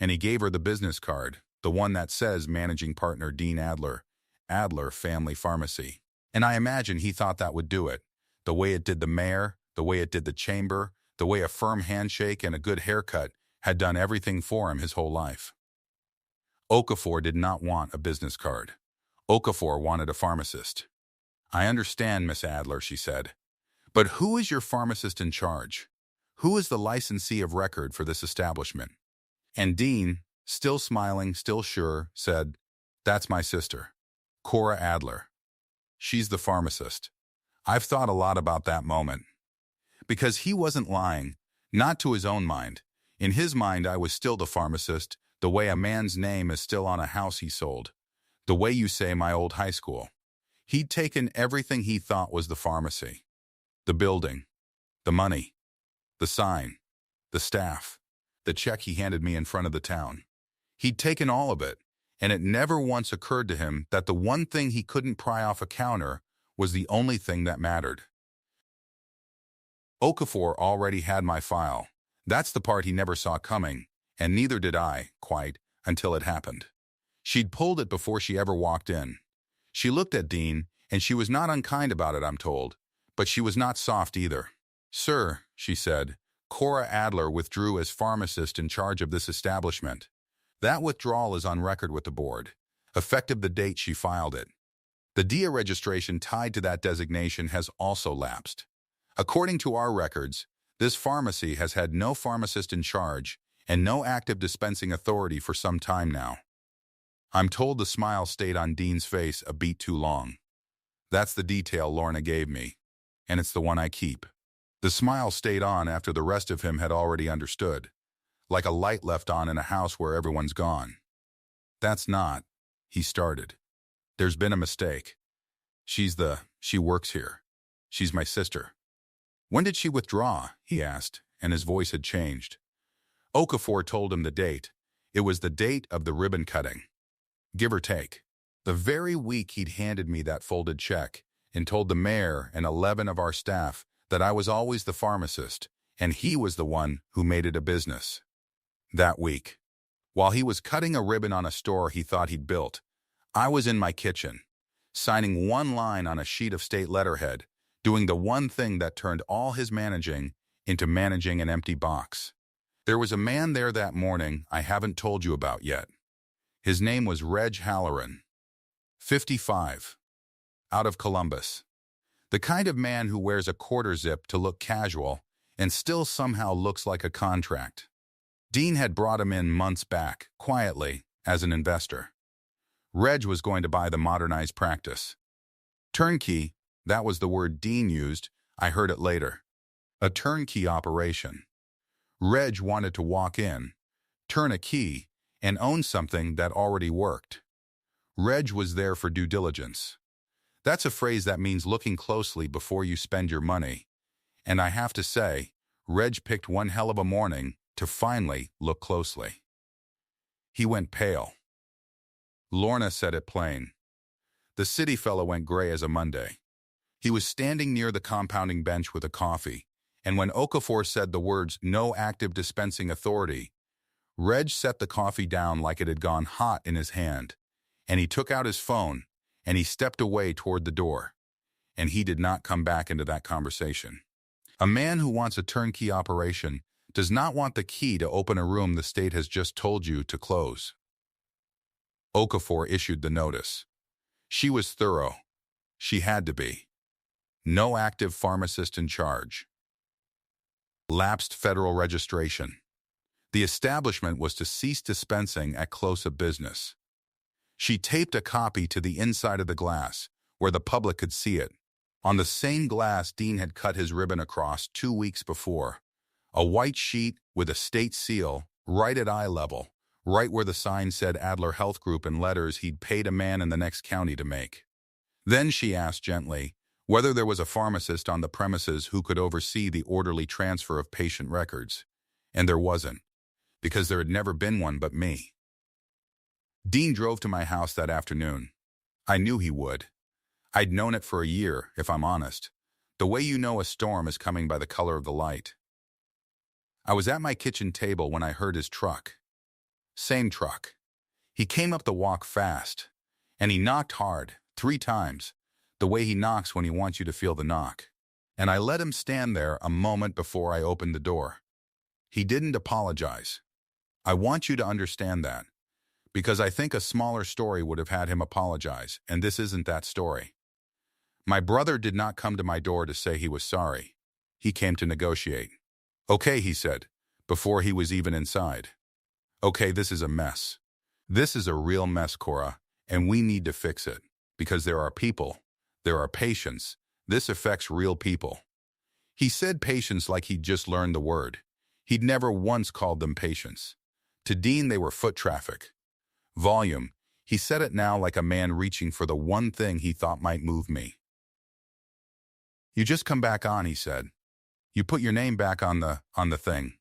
And he gave her the business card, the one that says managing partner Dean Adler, Adler Family Pharmacy. And I imagine he thought that would do it, the way it did the mayor, the way it did the chamber, the way a firm handshake and a good haircut had done everything for him his whole life. Okafor did not want a business card. Okafor wanted a pharmacist. "I understand, Miss Adler," she said. "But who is your pharmacist in charge? Who is the licensee of record for this establishment?" And Dean, still smiling, still sure, said, "That's my sister, Cora Adler. She's the pharmacist." I've thought a lot about that moment. Because he wasn't lying, not to his own mind. In his mind, I was still the pharmacist, the way a man's name is still on a house he sold. The way you say my old high school. He'd taken everything he thought was the pharmacy. The building, the money, the sign, the staff, the check he handed me in front of the town. He'd taken all of it, and it never once occurred to him that the one thing he couldn't pry off a counter was the only thing that mattered. Okafor already had my file. That's the part he never saw coming, and neither did I, quite, until it happened. She'd pulled it before she ever walked in. She looked at Dean, and she was not unkind about it, I'm told, but she was not soft either. "Sir," she said, "Cora Adler withdrew as pharmacist in charge of this establishment. That withdrawal is on record with the board, effective the date she filed it. The DIA registration tied to that designation has also lapsed. According to our records, this pharmacy has had no pharmacist in charge and no active dispensing authority for some time now." I'm told the smile stayed on Dean's face a beat too long. That's the detail Lorna gave me, and it's the one I keep. The smile stayed on after the rest of him had already understood, like a light left on in a house where everyone's gone. "That's not," he started. "There's been a mistake. She works here. She's my sister." "When did she withdraw?" he asked, and his voice had changed. Okafor told him the date. It was the date of the ribbon cutting. Give or take. The very week he'd handed me that folded check and told the mayor and 11 of our staff that I was always the pharmacist, and he was the one who made it a business. That week. While he was cutting a ribbon on a store he thought he'd built, I was in my kitchen, signing one line on a sheet of state letterhead, doing the one thing that turned all his managing into managing an empty box. There was a man there that morning I haven't told you about yet. His name was Reg Halloran, 55, out of Columbus. The kind of man who wears a quarter zip to look casual and still somehow looks like a contract. Dean had brought him in months back, quietly, as an investor. Reg was going to buy the modernized practice. Turnkey, that was the word Dean used, I heard it later. A turnkey operation. Reg wanted to walk in, turn a key, and own something that already worked. Reg was there for due diligence. That's a phrase that means looking closely before you spend your money. And I have to say, Reg picked one hell of a morning to finally look closely. He went pale. Lorna said it plain. The city fellow went gray as a Monday. He was standing near the compounding bench with a coffee, and when Okafor said the words "no active dispensing authority," Reg set the coffee down like it had gone hot in his hand, and he took out his phone, and he stepped away toward the door, and he did not come back into that conversation. A man who wants a turnkey operation does not want the key to open a room the state has just told you to close. Okafor issued the notice. She was thorough. She had to be. No active pharmacist in charge. Lapsed federal registration. The establishment was to cease dispensing at close of business. She taped a copy to the inside of the glass, where the public could see it. On the same glass Dean had cut his ribbon across 2 weeks before. A white sheet with a state seal, right at eye level, right where the sign said Adler Health Group in letters he'd paid a man in the next county to make. Then she asked gently whether there was a pharmacist on the premises who could oversee the orderly transfer of patient records. And there wasn't, because there had never been one but me. Dean drove to my house that afternoon. I knew he would. I'd known it for a year, if I'm honest. The way you know a storm is coming by the color of the light. I was at my kitchen table when I heard his truck. Same truck. He came up the walk fast, and he knocked hard, 3 times, the way he knocks when he wants you to feel the knock. And I let him stand there a moment before I opened the door. He didn't apologize. I want you to understand that, because I think a smaller story would have had him apologize, and this isn't that story. My brother did not come to my door to say he was sorry. He came to negotiate. Okay, he said, before he was even inside. Okay, this is a mess. This is a real mess, Cora, and we need to fix it, because there are people, there are patients. This affects real people. He said patients like he'd just learned the word. He'd never once called them patients. To Dean, they were foot traffic. Volume. He said it now like a man reaching for the one thing he thought might move me. You just come back on, he said. You put your name back on the thing.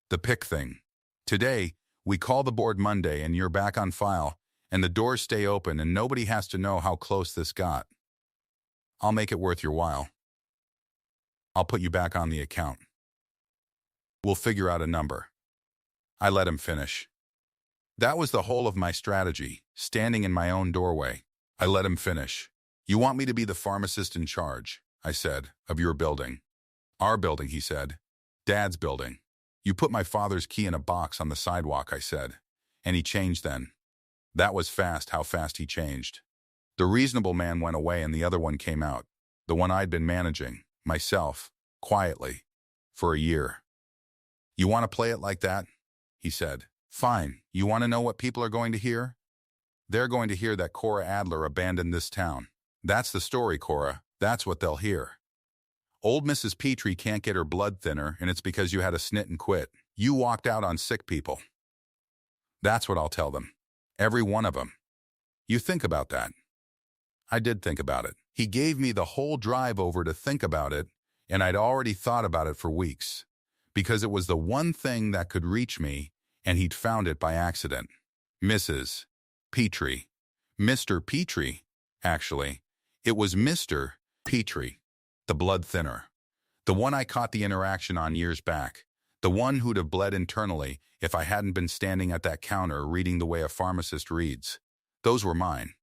The pick thing. Today, we call the board Monday and you're back on file, and the doors stay open and nobody has to know how close this got. I'll make it worth your while. I'll put you back on the account. We'll figure out a number. I let him finish. That was the whole of my strategy, standing in my own doorway. I let him finish. You want me to be the pharmacist in charge, I said, of your building. Our building, he said. Dad's building. You put my father's key in a box on the sidewalk, I said. And he changed then. That was fast, how fast he changed. The reasonable man went away and the other one came out. The one I'd been managing, myself, quietly, for a year. You want to play it like that? He said. Fine. You want to know what people are going to hear? They're going to hear that Cora Adler abandoned this town. That's the story, Cora. That's what they'll hear. Old Mrs. Petrie can't get her blood thinner, and it's because you had a snit and quit. You walked out on sick people. That's what I'll tell them. Every one of them. You think about that. I did think about it. He gave me the whole drive over to think about it, and I'd already thought about it for weeks, because it was the one thing that could reach me, and he'd found it by accident. Mrs. Petrie. Mr. Petrie, actually. It was Mr. Petrie, the blood thinner. The one I caught the interaction on years back. The one who'd have bled internally if I hadn't been standing at that counter reading the way a pharmacist reads. Those were mine.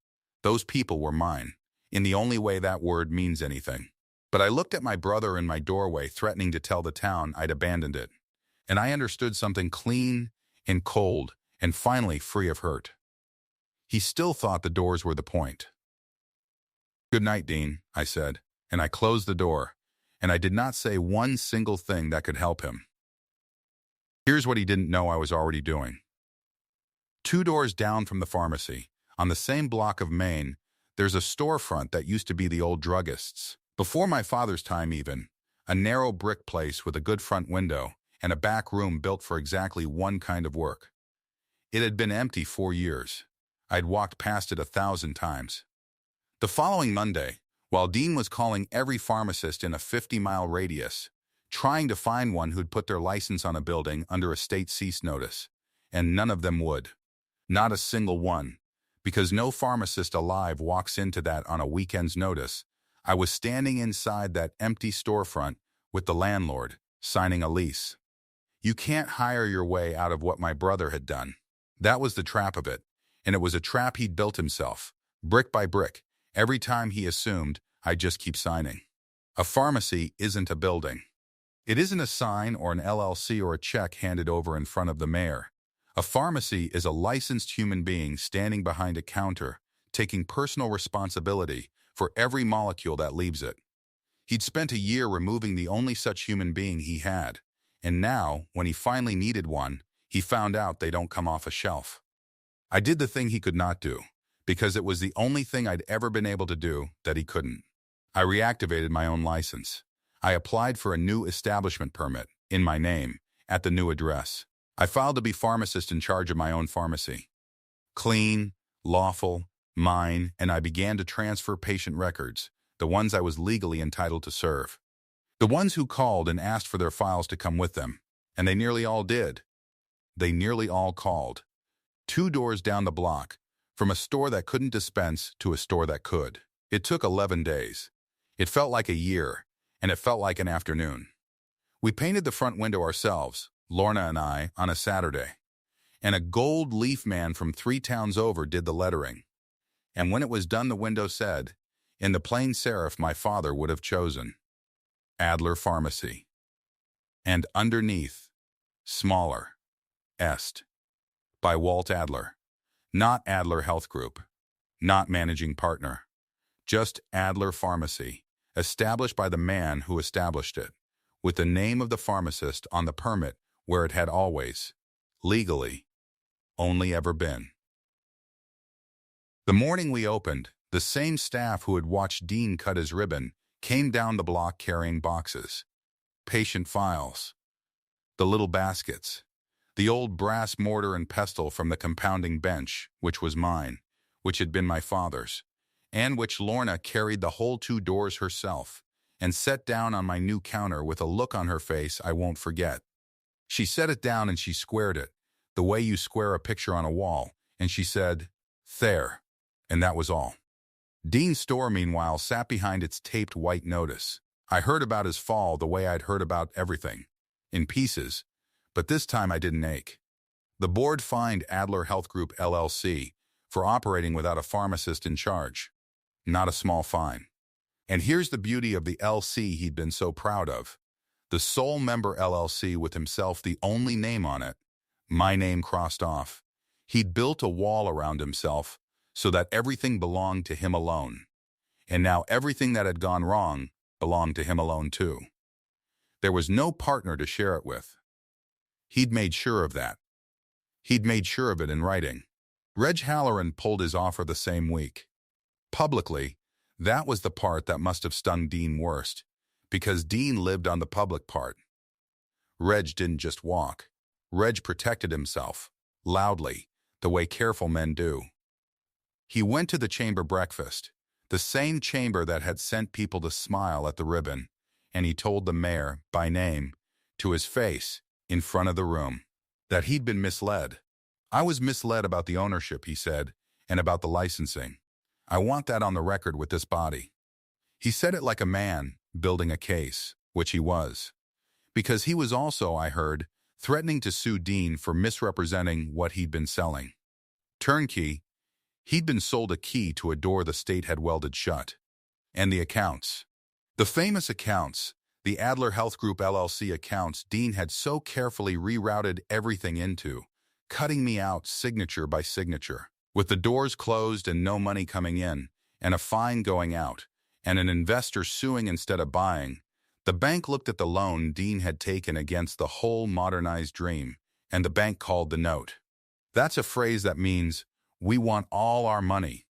Those people were mine, in the only way that word means anything. But I looked at my brother in my doorway, threatening to tell the town I'd abandoned it. And I understood something clean and cold and finally free of hurt. He still thought the doors were the point. "Good night, Dean," I said, and I closed the door, and I did not say one single thing that could help him. Here's what he didn't know I was already doing. 2 doors down from the pharmacy, on the same block of Main, there's a storefront that used to be the old druggist's. Before my father's time even, a narrow brick place with a good front window and a back room built for exactly one kind of work. It had been empty 4 years. I'd walked past it 1,000 times. The following Monday, while Dean was calling every pharmacist in a 50-mile radius, trying to find one who'd put their license on a building under a state cease notice, and none of them would. Not a single one. Because no pharmacist alive walks into that on a weekend's notice, I was standing inside that empty storefront with the landlord, signing a lease. You can't hire your way out of what my brother had done. That was the trap of it, and it was a trap he'd built himself, brick by brick, every time he assumed I'd just keep signing. A pharmacy isn't a building. It isn't a sign or an LLC or a check handed over in front of the mayor. A pharmacy is a licensed human being standing behind a counter, taking personal responsibility for every molecule that leaves it. He'd spent a year removing the only such human being he had, and now, when he finally needed one, he found out they don't come off a shelf. I did the thing he could not do, because it was the only thing I'd ever been able to do that he couldn't. I reactivated my own license. I applied for a new establishment permit, in my name, at the new address. I filed to be pharmacist in charge of my own pharmacy. Clean, lawful, mine, and I began to transfer patient records, the ones I was legally entitled to serve. The ones who called and asked for their files to come with them, and they nearly all did. They nearly all called. 2 doors down the block, from a store that couldn't dispense to a store that could. It took 11 days. It felt like a year, and it felt like an afternoon. We painted the front window ourselves, Lorna and I, on a Saturday. And a gold leaf man from 3 towns over did the lettering. And when it was done, the window said, in the plain serif my father would have chosen, Adler Pharmacy. And underneath, smaller, Est, by Walt Adler. Not Adler Health Group, not managing partner. Just Adler Pharmacy, established by the man who established it, with the name of the pharmacist on the permit where it had always, legally, only ever been. The morning we opened, the same staff who had watched Dean cut his ribbon came down the block carrying boxes, patient files, the little baskets, the old brass mortar and pestle from the compounding bench, which was mine, which had been my father's, and which Lorna carried the whole 2 doors herself, and set down on my new counter with a look on her face I won't forget. She set it down and she squared it, the way you square a picture on a wall, and she said, "There," and that was all. Dean's store, meanwhile, sat behind its taped white notice. I heard about his fall the way I'd heard about everything, in pieces, but this time I didn't ache. The board fined Adler Health Group LLC for operating without a pharmacist in charge. Not a small fine. And here's the beauty of the LC he'd been so proud of. The sole member LLC with himself the only name on it, my name crossed off. He'd built a wall around himself so that everything belonged to him alone. And now everything that had gone wrong belonged to him alone too. There was no partner to share it with. He'd made sure of that. He'd made sure of it in writing. Reg Halloran pulled his offer the same week. Publicly, that was the part that must have stung Dean worst, because Dean lived on the public part. Reg didn't just walk. Reg protected himself, loudly, the way careful men do. He went to the chamber breakfast, the same chamber that had sent people to smile at the ribbon, and he told the mayor, by name, to his face, in front of the room, that he'd been misled. I was misled about the ownership, he said, and about the licensing. I want that on the record with this body. He said it like a man building a case, which he was. because he was also, I heard, threatening to sue Dean for misrepresenting what he'd been selling. Turnkey, he'd been sold a key to a door the state had welded shut. And the accounts. The famous accounts, the Adler Health Group LLC accounts Dean had so carefully rerouted everything into, cutting me out signature by signature. With the doors closed and no money coming in, and a fine going out, and an investor suing instead of buying, the bank looked at the loan Dean had taken against the whole modernized dream, and the bank called the note. That's a phrase that means, we want all our money.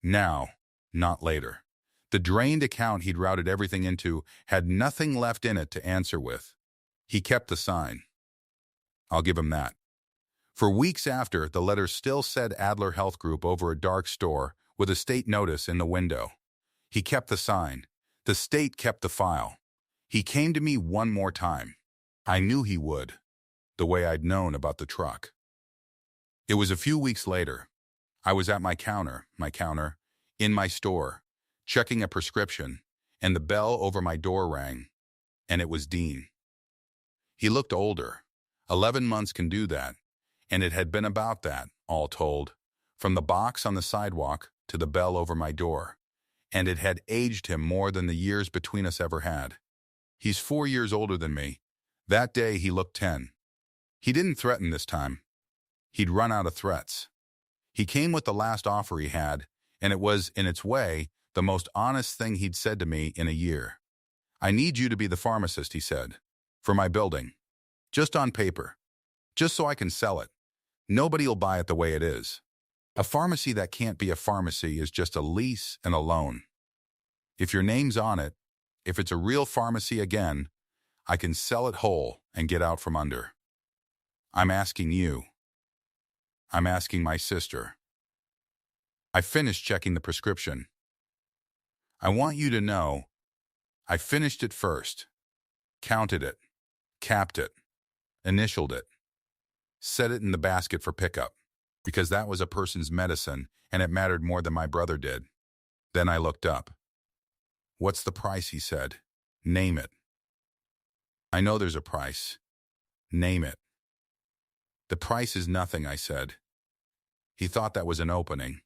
Now, not later. The drained account he'd routed everything into had nothing left in it to answer with. He kept the sign. I'll give him that. For weeks after, the letter still said Adler Health Group over a dark store with a state notice in the window. He kept the sign. The state kept the file. He came to me one more time. I knew he would, the way I'd known about the truck. It was a few weeks later. I was at my counter, in my store, checking a prescription, and the bell over my door rang, and it was Dean. He looked older. 11 months can do that. And it had been about that, all told, from the box on the sidewalk to the bell over my door. And it had aged him more than the years between us ever had. He's 4 years older than me. That day he looked 10. He didn't threaten this time. He'd run out of threats. He came with the last offer he had, and it was, in its way, the most honest thing he'd said to me in a year. I need you to be the pharmacist, he said, for my building. Just on paper. Just so I can sell it. Nobody'll buy it the way it is. A pharmacy that can't be a pharmacy is just a lease and a loan. If your name's on it, if it's a real pharmacy again, I can sell it whole and get out from under. I'm asking you. I'm asking my sister. I finished checking the prescription. I want you to know, I finished it first, counted it, capped it, initialed it, set it in the basket for pickup, because that was a person's medicine and it mattered more than my brother did. Then I looked up. What's the price, he said. Name it. I know there's a price. Name it. The price is nothing, I said. He thought that was an opening.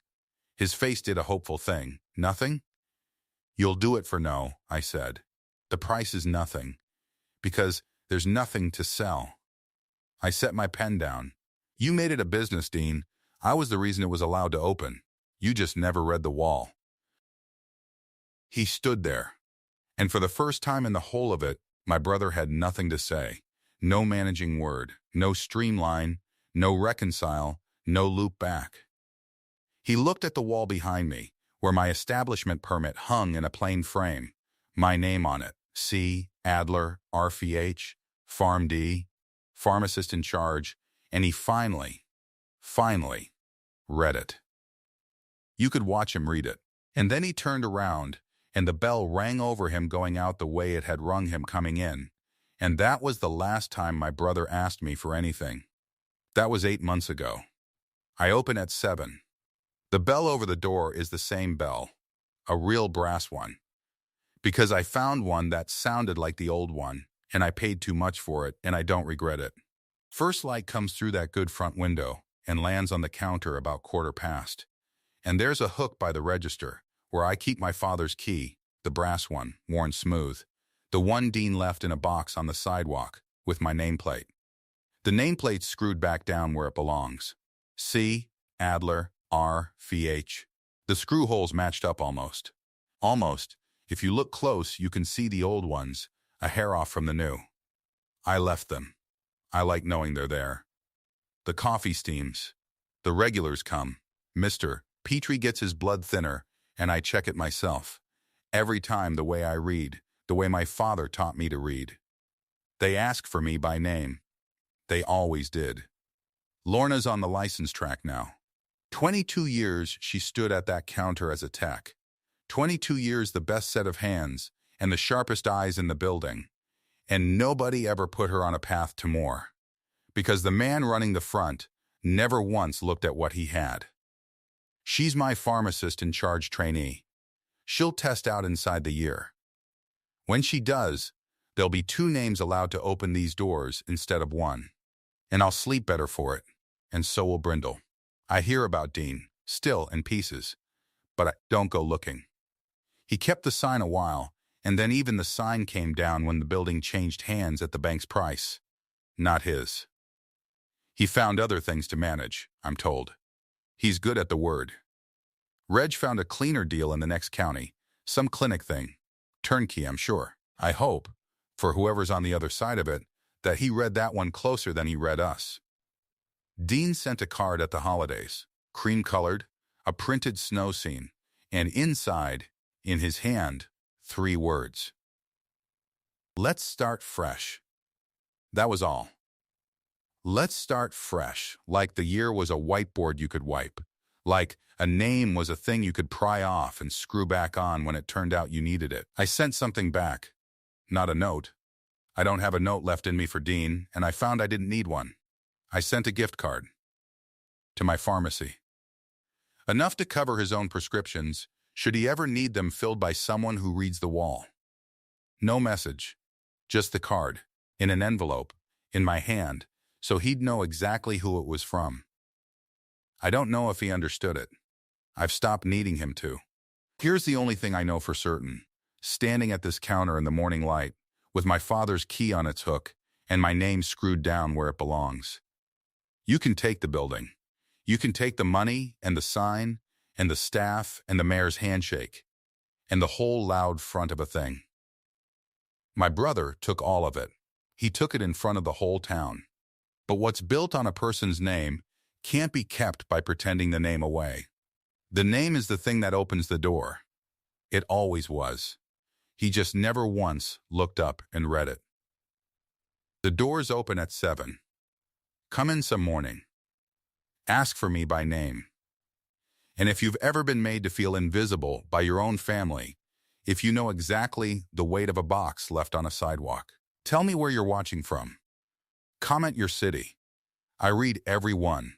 His face did a hopeful thing. Nothing? You'll do it for no, I said. The price is nothing, because there's nothing to sell. I set my pen down. You made it a business, Dean. I was the reason it was allowed to open. You just never read the wall. He stood there, and for the first time in the whole of it, my brother had nothing to say. No managing word, no streamline, no reconcile, no loop back. He looked at the wall behind me, where my establishment permit hung in a plain frame, my name on it, C. Adler, R.Ph., Pharm D, pharmacist in charge, and he finally read it. You could watch him read it, and then he turned around, and the bell rang over him going out the way it had rung him coming in, and that was the last time my brother asked me for anything. That was 8 months ago. I open at 7. The bell over the door is the same bell, a real brass one, because I found one that sounded like the old one, and I paid too much for it, and I don't regret it. First light comes through that good front window and lands on the counter about 1/4 past. And there's a hook by the register, where I keep my father's key, the brass one, worn smooth, the one Dean left in a box on the sidewalk, with my nameplate. The nameplate's screwed back down where it belongs. C. Adler, R.Ph. The screw holes matched up almost. Almost. If you look close, you can see the old ones, a hair off from the new. I left them. I like knowing they're there. The coffee steams. The regulars come. Mr. Petrie gets his blood thinner, and I check it myself. Every time the way I read, the way my father taught me to read. They ask for me by name. They always did. Lorna's on the license track now. 22 years she stood at that counter as a tech. 22 years the best set of hands and the sharpest eyes in the building. And nobody ever put her on a path to more. Because the man running the front never once looked at what he had. She's my pharmacist in charge trainee. She'll test out inside the year. When she does, There'll be 2 names allowed to open these doors instead of 1. And I'll sleep better for it. And so will Brindle. I hear about Dean, still in pieces. But I don't go looking. He kept the sign a while, and then even the sign came down when the building changed hands at the bank's price. Not his. He found other things to manage, I'm told. He's good at the word. Reg found a cleaner deal in the next county. Some clinic thing. Turnkey, I'm sure. I hope, for whoever's on the other side of it, that he read that one closer than he read us. Dean sent a card at the holidays, cream-colored, a printed snow scene, and inside, in his hand, 3 words. Let's start fresh. That was all. Let's start fresh, like the year was a whiteboard you could wipe, like a name was a thing you could pry off and screw back on when it turned out you needed it. I sent something back. Not a note. I don't have a note left in me for Dean, and I found I didn't need one. I sent a gift card. To my pharmacy. Enough to cover his own prescriptions, should he ever need them filled by someone who reads the wall. No message. Just the card, in an envelope, in my hand, so he'd know exactly who it was from. I don't know if he understood it. I've stopped needing him to. Here's the only thing I know for certain. Standing at this counter in the morning light, with my father's key on its hook, and my name screwed down where it belongs. You can take the building. You can take the money, and the sign, and the staff, and the mayor's handshake, and the whole loud front of a thing. My brother took all of it. He took it in front of the whole town. But what's built on a person's name can't be kept by pretending the name away. The name is the thing that opens the door. It always was. He just never once looked up and read it. The doors open at 7. Come in some morning. Ask for me by name. And if you've ever been made to feel invisible by your own family, if you know exactly the weight of a box left on a sidewalk, tell me where you're watching from. Comment your city. I read every one.